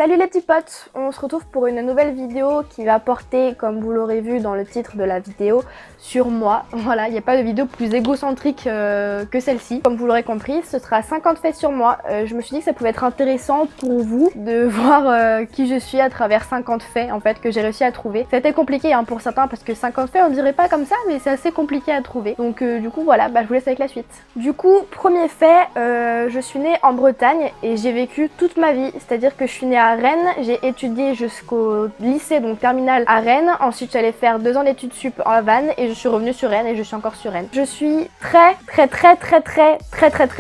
Salut les petits potes, on se retrouve pour une nouvelle vidéo qui va porter, comme vous l'aurez vu dans le titre de la vidéo, sur moi. Voilà, il n'y a pas de vidéo plus égocentrique que celle-ci. Comme vous l'aurez compris, ce sera 50 faits sur moi. Je me suis dit que ça pouvait être intéressant pour vous de voir qui je suis à travers 50 faits en fait que j'ai réussi à trouver. C'était compliqué hein, pour certains parce que 50 faits on dirait pas comme ça, mais c'est assez compliqué à trouver. Donc du coup voilà, je vous laisse avec la suite. Du coup, premier fait, je suis née en Bretagne et j'ai vécu toute ma vie, c'est-à-dire que je suis née à Rennes, j'ai étudié jusqu'au lycée, donc terminale à Rennes. Ensuite j'allais faire 2 ans d'études sup à Vannes et je suis revenue sur Rennes et je suis encore sur Rennes. Je suis très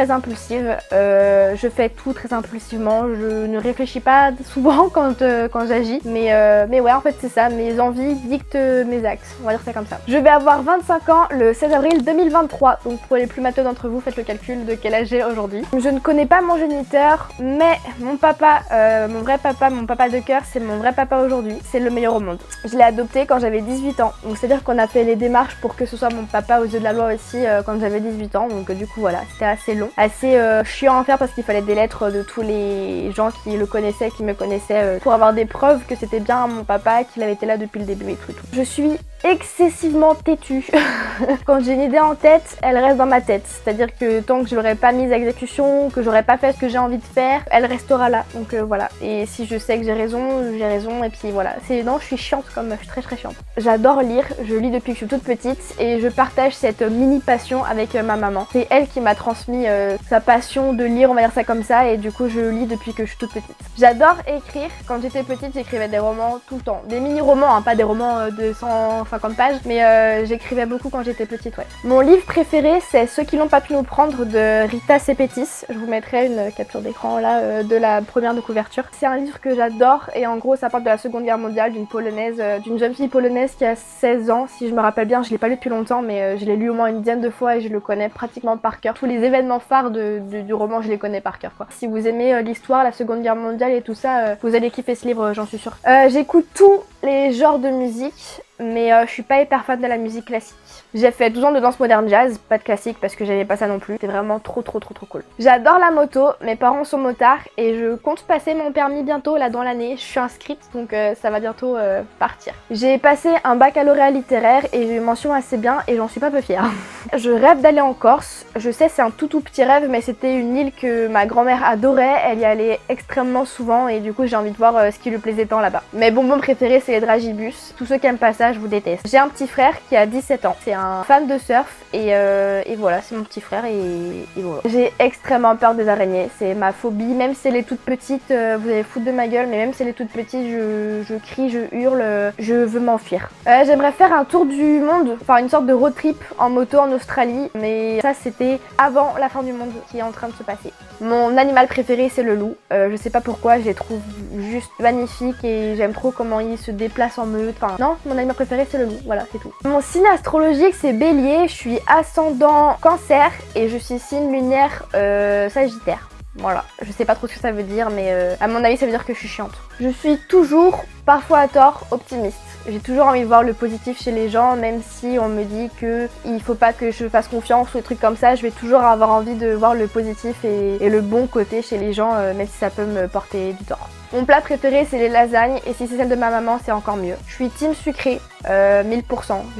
impulsive. Je fais tout très impulsivement. Je ne réfléchis pas souvent quand j'agis. Mais ouais, en fait c'est ça. Mes envies dictent mes axes. On va dire ça comme ça. Je vais avoir 25 ans le 16 avril 2023. Donc pour les plus matheux d'entre vous, faites le calcul de quel âge j'ai aujourd'hui. Je ne connais pas mon géniteur, mais mon papa, mon vrai papa, mon papa de cœur, c'est mon vrai papa aujourd'hui. C'est le meilleur au monde. Je l'ai adopté quand j'avais 18 ans. Donc c'est-à-dire qu'on a fait les démarches pour que ce soit mon papa aux yeux de la loi aussi quand j'avais 18 ans. Donc du coup voilà, c'était assez long. Assez chiant à faire parce qu'il fallait des lettres de tous les gens qui le connaissaient, qui me connaissaient pour avoir des preuves que c'était bien mon papa, qu'il avait été là depuis le début et tout. Je suis excessivement têtue. Quand j'ai une idée en tête, elle reste dans ma tête. C'est-à-dire que tant que je l'aurais pas mise à exécution, que j'aurais pas fait ce que j'ai envie de faire, elle restera là. Donc voilà. Et si je sais que j'ai raison et puis voilà. Non, je suis chiante comme meuf, je suis très chiante. J'adore lire, je lis depuis que je suis toute petite et je partage cette mini passion avec ma maman. C'est elle qui m'a transmis sa passion de lire, on va dire ça comme ça, et du coup je lis depuis que je suis toute petite. J'adore écrire. Quand j'étais petite, j'écrivais des romans tout le temps. Des mini-romans, hein, pas des romans de 150 pages, mais j'écrivais beaucoup quand j'étais petite, ouais. Mon livre préféré, c'est Ceux qui n'ont pas pu nous prendre de Rita Sepetys. Je vous mettrai une capture d'écran là de la première de couverture. C'est un livre que j'adore et en gros ça parle de la Seconde Guerre mondiale, d'une polonaise, d'une jeune fille polonaise qui a 16 ans, si je me rappelle bien. Je l'ai pas lu depuis longtemps, mais je l'ai lu au moins une dizaine de fois et je le connais pratiquement par cœur. Tous les événements phares du roman, je les connais par cœur, quoi. Si vous aimez l'histoire, la Seconde Guerre mondiale et tout ça, vous allez kiffer ce livre, j'en suis sûre. J'écoute tous les genres de musique, mais je suis pas hyper fan de la musique classique. J'ai fait 12 ans de danse moderne jazz, pas de classique parce que j'aimais pas ça non plus. C'était vraiment trop cool. J'adore la moto, mes parents sont motards et je compte passer mon permis bientôt là dans l'année. Je suis inscrite donc ça va bientôt partir. J'ai passé un baccalauréat littéraire et j'ai eu mention assez bien et j'en suis pas peu fière. Je rêve d'aller en Corse. Je sais c'est un tout petit rêve mais c'était une île que ma grand-mère adorait. Elle y allait extrêmement souvent et du coup j'ai envie de voir ce qui lui plaisait tant là-bas. Mes bonbons préférés c'est les dragibus. Tous ceux qui aiment pas ça je vous déteste. J'ai un petit frère qui a 17 ans. C'est un fan de surf et voilà, c'est mon petit frère et voilà. J'ai extrêmement peur des araignées, c'est ma phobie, même si elle est toute petite, vous allez foutre de ma gueule, mais même si elle est toute petite, je crie, je hurle, je veux m'enfuir. J'aimerais faire un tour du monde, enfin une sorte de road trip en moto en Australie, mais ça c'était avant la fin du monde qui est en train de se passer. Mon animal préféré c'est le loup, je sais pas pourquoi, je les trouve juste magnifiques et j'aime trop comment ils se déplacent en meute, enfin non, mon animal préféré c'est le loup, voilà c'est tout. Mon signe astrologique c'est Bélier, je suis ascendant Cancer et je suis signe lunaire Sagittaire. Voilà, je sais pas trop ce que ça veut dire mais à mon avis ça veut dire que je suis chiante. Je suis toujours, parfois à tort, optimiste. J'ai toujours envie de voir le positif chez les gens, même si on me dit que il faut pas que je fasse confiance ou des trucs comme ça, je vais toujours avoir envie de voir le positif et le bon côté chez les gens, même si ça peut me porter du tort. Mon plat préféré c'est les lasagnes et si c'est celle de ma maman c'est encore mieux. Je suis team sucré, 1000%.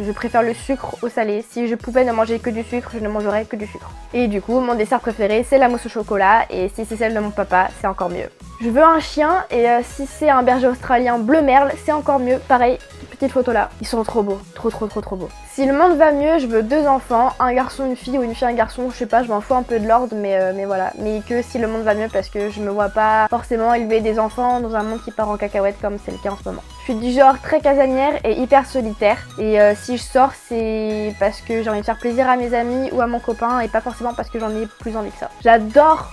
Je préfère le sucre au salé. Si je pouvais ne manger que du sucre, je ne mangerais que du sucre. Et du coup mon dessert préféré c'est la mousse au chocolat et si c'est celle de mon papa c'est encore mieux. Je veux un chien et si c'est un berger australien bleu merle c'est encore mieux. Pareil, petite photo là. Ils sont trop beaux, trop beaux. Si le monde va mieux, je veux 2 enfants, un garçon, une fille ou une fille, un garçon, je sais pas, je m'en fous un peu de l'ordre mais voilà. Mais que si le monde va mieux parce que je me vois pas forcément élever des enfants dans un monde qui part en cacahuète comme c'est le cas en ce moment. Je suis du genre très casanière et hyper solitaire et si je sors c'est parce que j'ai envie de faire plaisir à mes amis ou à mon copain et pas forcément parce que j'en ai plus envie que ça. J'adore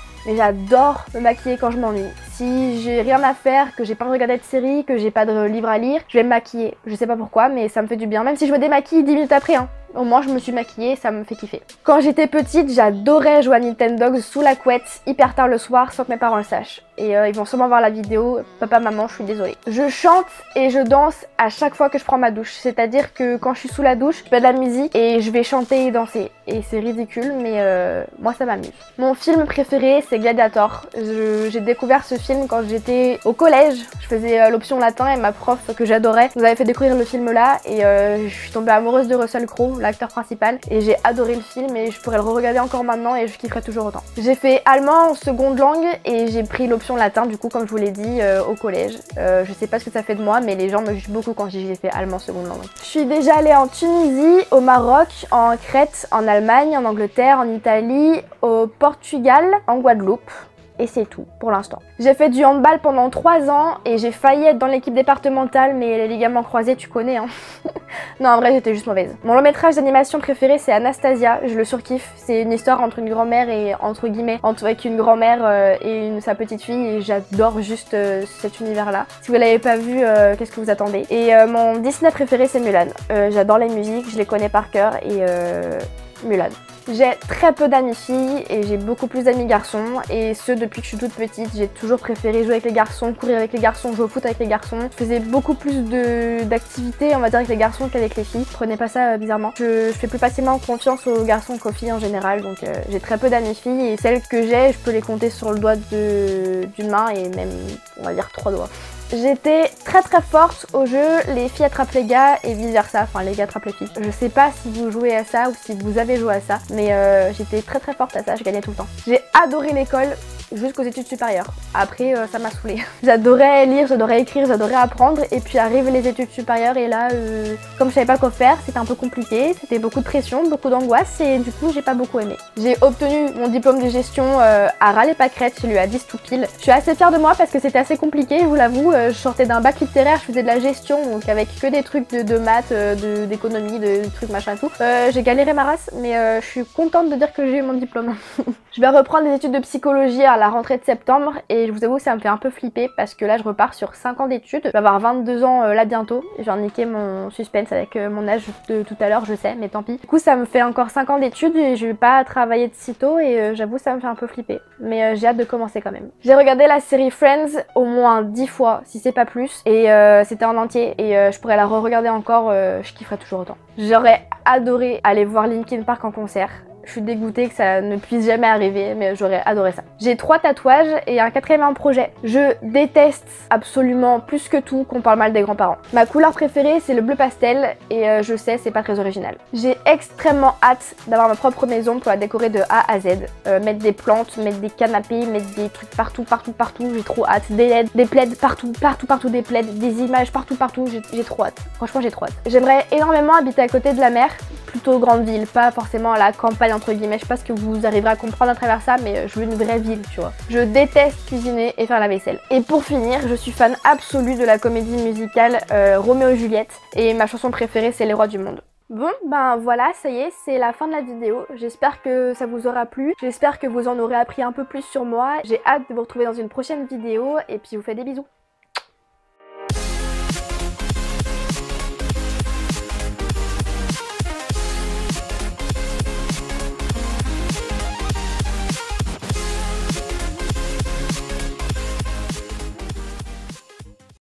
me maquiller quand je m'ennuie. Si j'ai rien à faire, que j'ai pas envie de regarder de série, que j'ai pas de livre à lire, je vais me maquiller. Je sais pas pourquoi mais ça me fait du bien, même si je me démaquille 10 minutes après hein. Au moins je me suis maquillée, ça me fait kiffer. Quand j'étais petite, j'adorais jouer à Nintendo sur la couette hyper tard le soir sans que mes parents le sachent. Et ils vont sûrement voir la vidéo. Papa, maman, je suis désolée. Je chante et je danse à chaque fois que je prends ma douche. C'est-à-dire que quand je suis sous la douche, je fais de la musique et je vais chanter et danser. Et c'est ridicule, mais moi ça m'amuse. Mon film préféré, c'est Gladiator. J'ai découvert ce film quand j'étais au collège. Je faisais l'option latin et ma prof, que j'adorais, nous avait fait découvrir le film là. Et je suis tombée amoureuse de Russell Crowe, l'acteur principal. Et j'ai adoré le film et je pourrais le re-regarder encore maintenant et je kifferai toujours autant. J'ai fait allemand en seconde langue et j'ai pris l'option latin du coup, comme je vous l'ai dit, au collège. Je sais pas ce que ça fait de moi, mais les gens me jugent beaucoup quand j'ai fait allemand seconde langue. Je suis déjà allée en Tunisie, au Maroc, en Crète, en Allemagne, en Angleterre, en Italie, au Portugal, en Guadeloupe. Et c'est tout pour l'instant. J'ai fait du handball pendant 3 ans et j'ai failli être dans l'équipe départementale, mais les ligaments croisés, tu connais hein. Non, en vrai, j'étais juste mauvaise. Mon long métrage d'animation préféré, c'est Anastasia. Je le surkiffe. C'est une histoire entre une grand-mère et, entre guillemets, avec une grand-mère et sa petite fille. Et j'adore juste cet univers-là. Si vous l'avez pas vu, qu'est-ce que vous attendez? Et mon Disney préféré, c'est Mulan. J'adore les musiques, je les connais par cœur et Mulan. J'ai très peu d'amis filles et j'ai beaucoup plus d'amis garçons, et ce depuis que je suis toute petite. J'ai toujours préféré jouer avec les garçons, courir avec les garçons, jouer au foot avec les garçons. Je faisais beaucoup plus d'activités, on va dire, avec les garçons qu'avec les filles. Prenez pas ça bizarrement. Je fais plus facilement confiance aux garçons qu'aux filles en général, donc j'ai très peu d'amis filles, et celles que j'ai, je peux les compter sur le doigt d'une main, et même, on va dire, 3 doigts. J'étais très forte au jeu les filles attrapent les gars et vice versa, enfin les gars attrapent les filles. Je sais pas si vous jouez à ça ou si vous avez joué à ça, mais j'étais très forte à ça, je gagnais tout le temps. J'ai adoré l'école jusqu'aux études supérieures. Après ça m'a saoulée. J'adorais lire, j'adorais écrire, j'adorais apprendre, et puis arrivent les études supérieures et là comme je savais pas quoi faire, c'était un peu compliqué, c'était beaucoup de pression, beaucoup d'angoisse, et du coup j'ai pas beaucoup aimé. J'ai obtenu mon diplôme de gestion à Râles et Pâquerettes, j'ai eu à 10 tout pile. Je suis assez fière de moi parce que c'était assez compliqué, je vous l'avoue. Je sortais d'un bac littéraire, je faisais de la gestion, donc avec que des trucs de maths, d'économie, de trucs machin et tout. J'ai galéré ma race, mais je suis contente de dire que j'ai eu mon diplôme. Je vais reprendre des études de psychologie à la rentrée de septembre, et je vous avoue ça me fait un peu flipper parce que là je repars sur 5 ans d'études. Je vais avoir 22 ans là bientôt, et j'ai niqué mon suspense avec mon âge de tout à l'heure, je sais, mais tant pis. Du coup ça me fait encore 5 ans d'études et je vais pas travailler de sitôt, et j'avoue ça me fait un peu flipper. Mais j'ai hâte de commencer quand même. J'ai regardé la série Friends au moins 10 fois, si c'est pas plus, et c'était en entier, et je pourrais la re-regarder encore, je kifferais toujours autant. J'aurais adoré aller voir Linkin Park en concert. Je suis dégoûtée que ça ne puisse jamais arriver, mais j'aurais adoré ça. J'ai 3 tatouages et un 4e en projet. Je déteste absolument plus que tout qu'on parle mal des grands-parents. Ma couleur préférée, c'est le bleu pastel, et je sais, c'est pas très original. J'ai extrêmement hâte d'avoir ma propre maison pour la décorer de A à Z. Mettre des plantes, mettre des canapés, mettre des trucs partout. J'ai trop hâte. Des LED, des plaids partout, des plaids, des images partout. J'ai trop hâte. Franchement, j'ai trop hâte. J'aimerais énormément habiter à côté de la mer, plutôt grande ville, pas forcément à la campagne entre guillemets. Je sais pas ce que vous arriverez à comprendre à travers ça, mais je veux une vraie ville, tu vois. Je déteste cuisiner et faire la vaisselle. Et pour finir, je suis fan absolue de la comédie musicale Roméo et Juliette, et ma chanson préférée, c'est Les Rois du Monde. Bon, ben voilà, ça y est, c'est la fin de la vidéo. J'espère que ça vous aura plu. J'espère que vous en aurez appris un peu plus sur moi. J'ai hâte de vous retrouver dans une prochaine vidéo, et puis je vous fais des bisous.